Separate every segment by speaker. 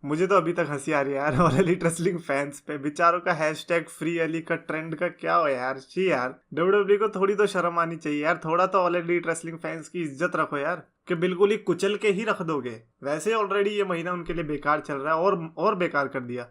Speaker 1: मुझे तो अभी तक हंसी आ रही है यार ऑल एलिट रेसलिंग फैंस पे, बेचारों का हैशटैग फ्री अली का ट्रेंड का क्या हो यार। छी यार, डब्ल्यूडब्ल्यू को थोड़ी तो शर्म आनी चाहिए यार, थोड़ा तो ऑल एलिट रेसलिंग फैंस की इज्जत रखो यार, कि बिल्कुल ही कुचल के ही रख दोगे। वैसे ऑलरेडी ये महीना उनके लिए बेकार चल रहा है और बेकार कर दिया।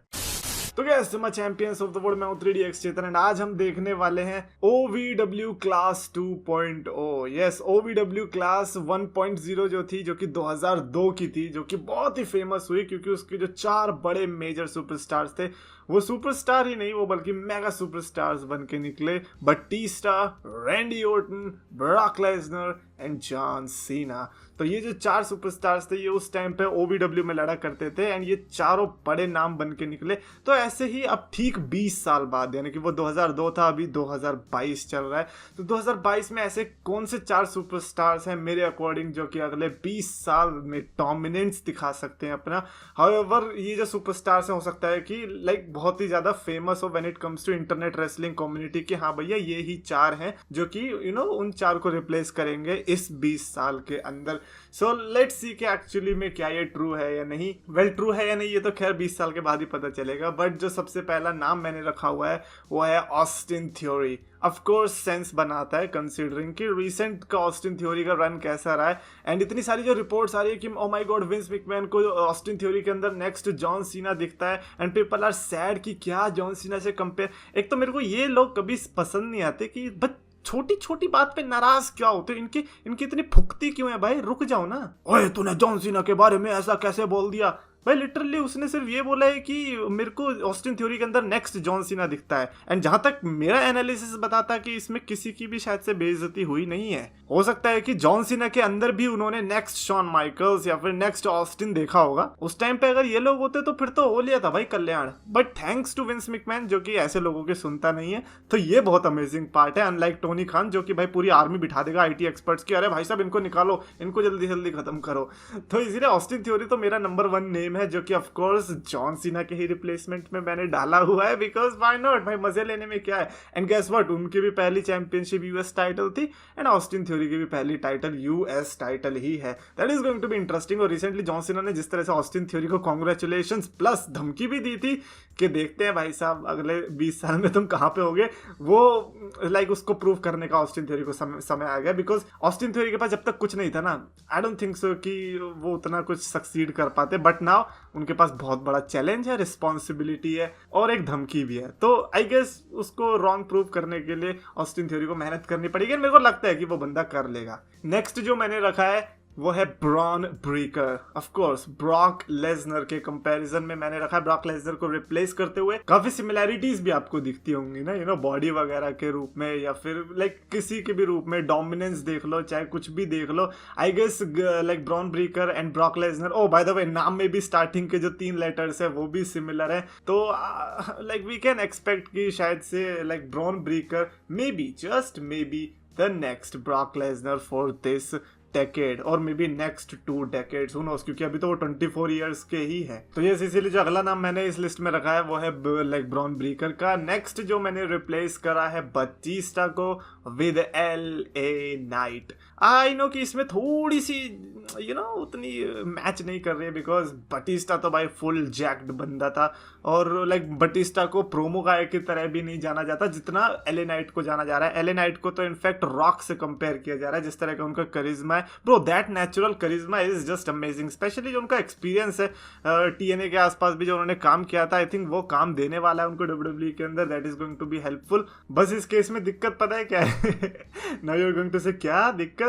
Speaker 1: तो गैस मैं चैंपियंस ऑफ द वर्ल्ड, मैं हूं 3DX चेतन एंड आज हम देखने वाले हैं OVW class 2.0। Yes, OVW class 1.0 जो थी, जो कि 2002 की थी, जो कि बहुत ही फेमस हुई क्योंकि उसके जो 4 बड़े मेजर सुपरस्टार्स थे, वो सुपरस्टार ही नहीं वो बल्कि मेगा सुपरस्टार्स बन के निकले। Batista, Randy Orton, Brock Lesnar and John Cena. तो ये जो 4 सुपरस्टार्स थे ये उस टाइम पे OVW में लड़ा करते थे एंड ये चारों बड़े नाम बन के निकले। तो ऐसे ही अब ठीक 20 साल बाद, यानी कि वो 2002 था, अभी 2022 चल रहा है, तो 2022 में ऐसे कौन से 4 सुपरस्टार्स हैं मेरे अकॉर्डिंग जो कि अगले 20 साल में डोमिनेंस दिखा सकते हैं अपना। हाउएवर ये जो सुपरस्टार्स हैं हो सकता है कि लाइक बहुत ही ज्यादा फेमस हो when it comes to internet wrestling community कि हाँ भैया ये ही 4 हैं जो कि उन 4 को रिप्लेस करेंगे इस 20 साल के अंदर। सो लेट्स सी कि एक्चुअली में क्या ये ट्रू है या नहीं। वेल ट्रू है या नहीं ये तो खैर 20 साल के बाद ही पता चलेगा। बट जो सबसे पहला नाम मैंने रखा हुआ है वो है Austin theory. Of course sense बनाता है कंसीडरिंग कि रिसेंट का ऑस्टिन थ्योरी का रन कैसा रहा है एंड इतनी सारी जो रिपोर्ट्स आ रही है कि oh my God Vince McMahon को ऑस्टिन थ्योरी के अंदर नेक्स्ट जॉन सीना दिखता है एंड पीपल आर सैड कि क्या जॉन सीना से कंपेयर। एक तो मेरे को ये लोग कभी पसंद नहीं आते कि बस छोटी छोटी बात पे नाराज क्या होते, इनकी इतनी फुकती क्यों है भाई, रुक जाओ ना। ओए तूने जॉन सीना के बारे में ऐसा कैसे बोल दिया भाई, लिटरली उसने सिर्फ ये बोला है कि मेरे को ऑस्टिन थ्योरी के अंदर नेक्स्ट जॉन सीना दिखता है एंड जहां तक मेरा एनालिसिस बताता है कि इसमें किसी की भी शायद से बेइज्जती हुई नहीं है। हो सकता है कि जॉन सीना के अंदर भी उन्होंने नेक्स्ट शॉन माइकल्स या फिर नेक्स्ट ऑस्टिन देखा होगा। उस टाइम पे अगर ये लोग होते तो फिर तो हो लिया था भाई Kalyan. But thanks to Vince McMahon जो कि ऐसे लोगों की सुनता नहीं है, तो ये बहुत अमेजिंग पार्ट है। अनलाइक टोनी खान जो कि भाई पूरी आर्मी बिठा देगा IT एक्सपर्ट्स की, अरे भाई साहब इनको निकालो, इनको जल्दी जल्दी खत्म करो। तो इसीलिए ऑस्टिन थ्योरी तो मेरा नंबर 1 नेम है जो कि ऑफ कोर्स जॉन सीना के ही रिप्लेसमेंट में मैंने डाला हुआ है, बिकॉज व्हाई नॉट भाई, मजे लेने में क्या है। एंड गेस व्हाट, उनकी भी पहली चैंपियनशिप US टाइटल थी एंड ऑस्टिन थ्योरी की भी पहली टाइटल US टाइटल ही है। That is going to be interesting. और रिसेंटली जॉन सीना ने जिस तरह से ऑस्टिन थ्योरी को कांग्रेचुलेशंस प्लस धमकी भी दी थी कि देखते हैं भाई साहब अगले 20 साल में तुम कहां पे होगे, वो लाइक उसको प्रूव करने का ऑस्टिन थ्योरी को समय आ गया। बिकॉज ऑस्टिन थ्योरी के पास जब तक कुछ नहीं था ना, आई डोंट थिंक सो कि वो उतना कुछ सक्सीड कर पाते। बट नाउ उनके पास बहुत बड़ा चैलेंज है, रिस्पॉन्सिबिलिटी है और एक धमकी भी है। तो आई गेस उसको रॉन्ग प्रूव करने के लिए ऑस्टिन थ्योरी को मेहनत करनी पड़ेगी। मेरे को लगता है कि वो बंदा कर लेगा। नेक्स्ट जो मैंने रखा है वो है Bron Breakker. Of course Brock Lesnar के कंपैरिजन में मैंने रखा है ब्रॉक लेसनर को रिप्लेस करते हुए। काफी सिमिलैरिटीज भी आपको दिखती होंगी ना, बॉडी वगैरह के रूप में या फिर लाइक किसी के भी रूप में, डोमिनेंस देख लो चाहे कुछ भी देख लो। I guess like Bron Breakker and Brock Lesnar, oh by the way नाम में भी स्टार्टिंग के जो 3 लेटर्स है वो भी सिमिलर है। तो लाइक वी कैन एक्सपेक्ट कि शायद से like Bron Breakker maybe, just maybe the next Brock Lesnar for this decade और maybe next 2 decades, who knows, क्योंकि अभी तो वो 24 इयर्स के ही है। तो ये इसीलिए जो अगला नाम मैंने इस लिस्ट में रखा है वो है लाइक ब्रॉन ब्रेकर का। नेक्स्ट जो मैंने रिप्लेस करा है बटिस्टा को with LA night. I know कि इसमें थोड़ी सी उतनी मैच नहीं कर रही है बिकॉज बटिस्टा तो भाई फुल जैक्ड बंदा था और लाइक बटिस्टा को प्रोमो गाय की तरह भी नहीं जाना जाता जितना LA नाइट को जाना जा रहा है। LA नाइट को तो इनफैक्ट रॉक से कंपेयर किया जा रहा है, जिस तरह का उनका करिश्मा है bro, that natural charisma is just amazing. Specially जो उनका एक्सपीरियंस है TNA के आसपास भी जो उन्होंने काम किया था, आई थिंक वो काम देने वाला है उनको WWE के अंदर। That is going to be helpful. बस इस केस में दिक्कत पता है क्या है? Now you are going to say क्या दिक्कत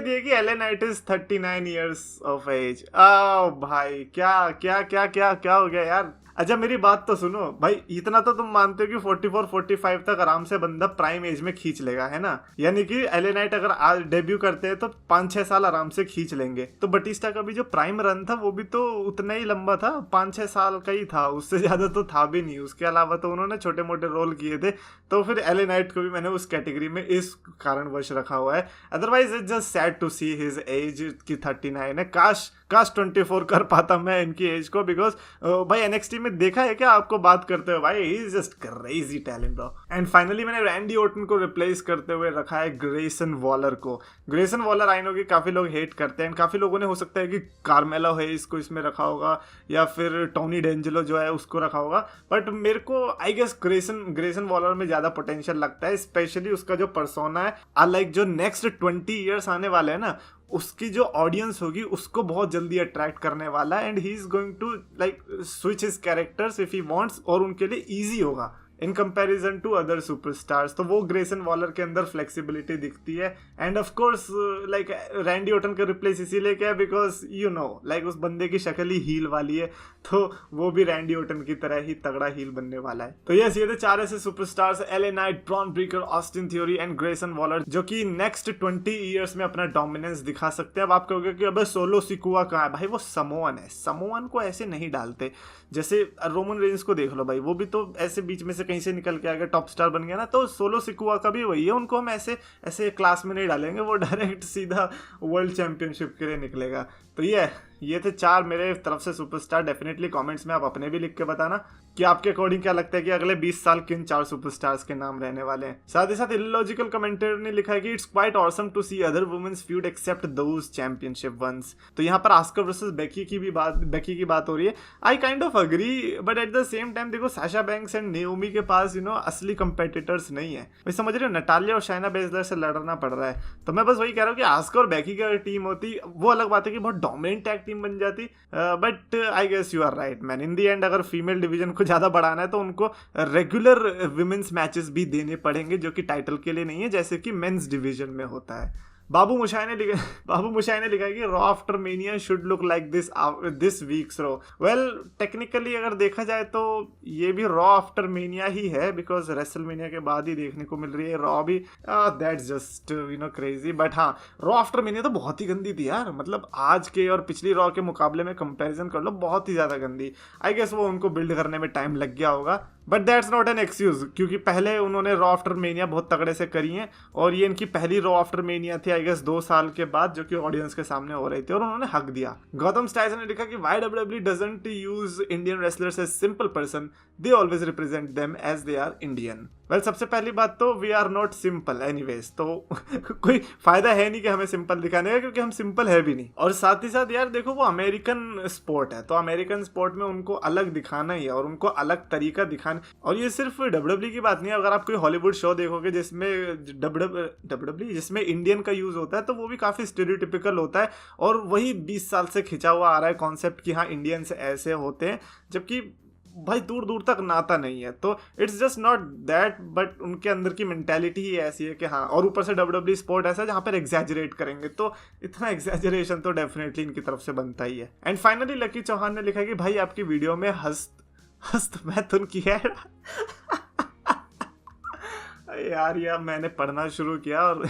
Speaker 1: ये कि LA नाइट इज 39 ईयर्स ऑफ एज। आओ भाई क्या क्या क्या क्या क्या हो गया यार। अच्छा मेरी बात तो सुनो भाई, इतना तो तुम मानते हो कि 44-45 तक आराम से बंदा प्राइम एज में खींच लेगा, है ना? यानी कि LA नाइट अगर आज डेब्यू करते हैं तो 5-6 साल आराम से खींच लेंगे। तो बटिस्टा का भी जो प्राइम रन था वो भी तो उतना ही लंबा था, 5-6 साल का ही था, उससे ज्यादा तो था भी नहीं। उसके अलावा तो उन्होंने छोटे मोटे रोल किए थे। तो फिर LA नाइट को भी मैंने उस कैटेगरी में इस कारणवश रखा हुआ है। Otherwise it's just sad to see his age की 39 है। काश 24 कर पाता मैं इनकी एज को, बिकॉज भाई NXT में देखा है क्या आपको बात करते हुए? भाई he is just crazy talent bro. And finally मैंने रैंडी ऑर्टन को रिप्लेस करते हुए रखा है ग्रेसन वॉलर को। ग्रेसन वॉलर आई नो कि काफी लोग हेट करते हैं, काफी लोगों ने हो सकता है कि कार्मेलो हैरिस को इसमें रखा होगा या फिर टोनी डेंजलो जो है उसको रखा होगा, बट मेरे को आई गेस ग्रेसन वॉलर में ज्यादा पोटेंशियल लगता है, स्पेशली उसका जो पर्सोना है। लाइक जो नेक्स्ट 20 ईयर्स आने वाले हैं ना, उसकी जो ऑडियंस होगी उसको बहुत जल्दी अट्रैक्ट करने वाला है। And he is going to like switch his characters if he wants, और उनके लिए इजी होगा in comparison to other superstars. तो वो ग्रेसन वॉलर के अंदर फ्लेक्सिबिलिटी दिखती है। And of course like Randy Orton का रिप्लेस इसीलिए क्या है, बिकॉज यू नो लाइक उस बंदे की शक्ल ही हील वाली है, तो वो भी रैंडी ऑर्टन की तरह ही तगड़ा हील बनने वाला है। तो यस, ये थे 4 ऐसे superstars, LA night, Bron Breakker, Austin theory and Grayson Waller, जो कि नेक्स्ट 20 ईयर्स में अपना डोमिनेंस दिखा सकते हैं। अब आप कहोगे कि अबे सोलो सिकुआ कहाँ है? भाई वो समोअन है, समोअन को ऐसे नहीं डालते। जैसे रोमन रेंज को देख लो भाई, वो भी तो ऐसे बीच में से कहीं से निकल के आ गया, टॉप स्टार बन गया ना। तो सोलो सिकुआ का भी वही है, उनको हम ऐसे ऐसे क्लास में नहीं डालेंगे, वो डायरेक्ट सीधा वर्ल्ड चैंपियनशिप के लिए निकलेगा। तो ये थे 4 मेरे तरफ से सुपरस्टार। डेफिनेटली कमेंट्स में आप अपने भी लिख के बताना कि आपके अकॉर्डिंग क्या लगता है कि अगले 20 साल किन 4 सुपरस्टार्स के नाम रहने वाले हैं। साथ ही साथ इलॉजिकल कमेंटेटर ने लिखा है कि it's quite awesome to see other women's feud except those championship ones. तो यहाँ पर आस्कर वर्सेस बेकी की बात हो रही है। I kind of agree, but at the same time देखो साशा बैंक्स एंड नेओमी के पास असली कंपेटिटर्स नहीं है। भाई समझ रहे हो, नटालिया और शाइना बेसलर से लड़ना पड़ रहा है। तो मैं बस वही कह रहा हूँ कि आस्कर और बेकी की अगर टीम होती, वो अलग बात है कि बहुत डोमिनेंट टैग टीम बन जाती, but I guess you are right man. In the end अगर फीमेल डिवीजन को ज्यादा बढ़ाना है तो उनको रेगुलर विमेंस मैचेस भी देने पड़ेंगे, जो कि टाइटल के लिए नहीं है, जैसे कि मेंस डिवीजन में होता है। बाबू मुशाई ने लिखा है कि raw after mania should look like this weeks raw. Well technically अगर देखा जाए तो ये भी रॉ आफ्टर मेनिया ही है, बिकॉज रेसलमेनिया के बाद ही देखने को मिल रही है रॉ भी। That's just crazy. बट हाँ, रॉ आफ्टर मेनिया तो बहुत ही गंदी थी यार। मतलब आज के और पिछली रॉ के मुकाबले में कंपैरिजन कर लो, बहुत ही ज्यादा गंदी। आई गेस वो उनको बिल्ड करने में टाइम लग गया होगा, but that's not an excuse, क्योंकि पहले उन्होंने रॉ आफ्टर मेनिया बहुत तगड़े से करी है, और ये इनकी पहली रॉ आफ्टर मेनिया थी आई गेस 2 साल के बाद, जो कि ऑडियंस के सामने हो रही थी, और उन्होंने हक दिया। गौतम स्टाइल्स ने लिखा कि why WWE doesn't use Indian wrestlers as simple person, they always represent them as they are Indian. Well सबसे पहली बात तो we are not simple anyways, तो कोई फायदा है नहीं कि हमें सिंपल दिखाने का, क्योंकि हम सिंपल है भी नहीं। और साथ ही साथ यार देखो, वो अमेरिकन स्पोर्ट है, तो अमेरिकन स्पोर्ट में उनको अलग दिखाना ही है, और उनको अलग तरीका दिखाना। और ये सिर्फ डब्ल्यूडब्ल्यू की बात नहीं है, अगर आप कोई हॉलीवुड शो देखोगे जिसमें डब्ल्यूडब्ल्यू जिसमें इंडियन का यूज होता है, तो वो भी काफी स्टेरियोटिपिकल होता है, और वही 20 साल से खिंचा हुआ आ रहा है कॉन्सेप्ट कि हाँ इंडियंस ऐसे होते हैं, जबकि भाई दूर दूर तक नाता नहीं है। तो it's just not that, but उनके अंदर की मेंटालिटी ही ऐसी है कि हाँ, और ऊपर से डब्ल्यूडब्ल्यू स्पोर्ट ऐसा है जहाँ पर एग्जैजरेट करेंगे, तो इतना एग्जैजरेशन तो डेफिनेटली इनकी तरफ से बनता ही है। एंड फाइनली लकी चौहान ने लिखा कि भाई आपकी वीडियो में हस्तमैथुन की है यार मैंने पढ़ना शुरू किया और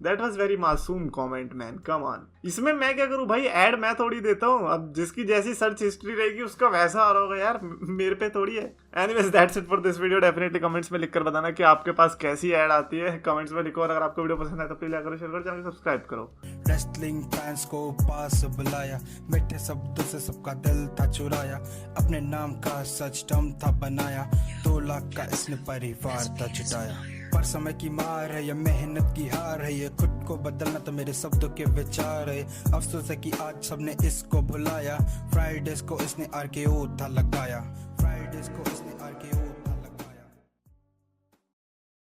Speaker 1: दैट वॉज वेरी मासूम कॉमेंट मैन, कम ऑन। इसमें मैं क्या करूं भाई, ऐड मैं थोड़ी देता हूं, अब जिसकी जैसी सर्च हिस्ट्री रहेगी उसका वैसा आ रहा होगा यार, मेरे पे थोड़ी है। Anyways that's it for this video. Definitely comments में लिखकर बताना कि आपके पास कैसी ऐड आती है, कमेंट्स में लिखो। और अगर आपको वीडियो पसंद है तो प्लीज लाइक करो, शेयर करो, चैनल सब्सक्राइब करो।
Speaker 2: रेसलिंग फैंस को पास बुलाया, मीठे शब्दों से सबका दिल था चुराया, अपने नाम का सच टर्म था बनाया, 2 लाख का इसने परिवार था जुटाया। पर समय की मार है, ये मेहनत की हार है, ये खुद को बदलना तो मेरे शब्दों के विचार है। अफसोस है कि आज सबने इसको भुलाया, फ्राइडेज को इसने RKO था लगाया, फ्राइडेज को इसने RKO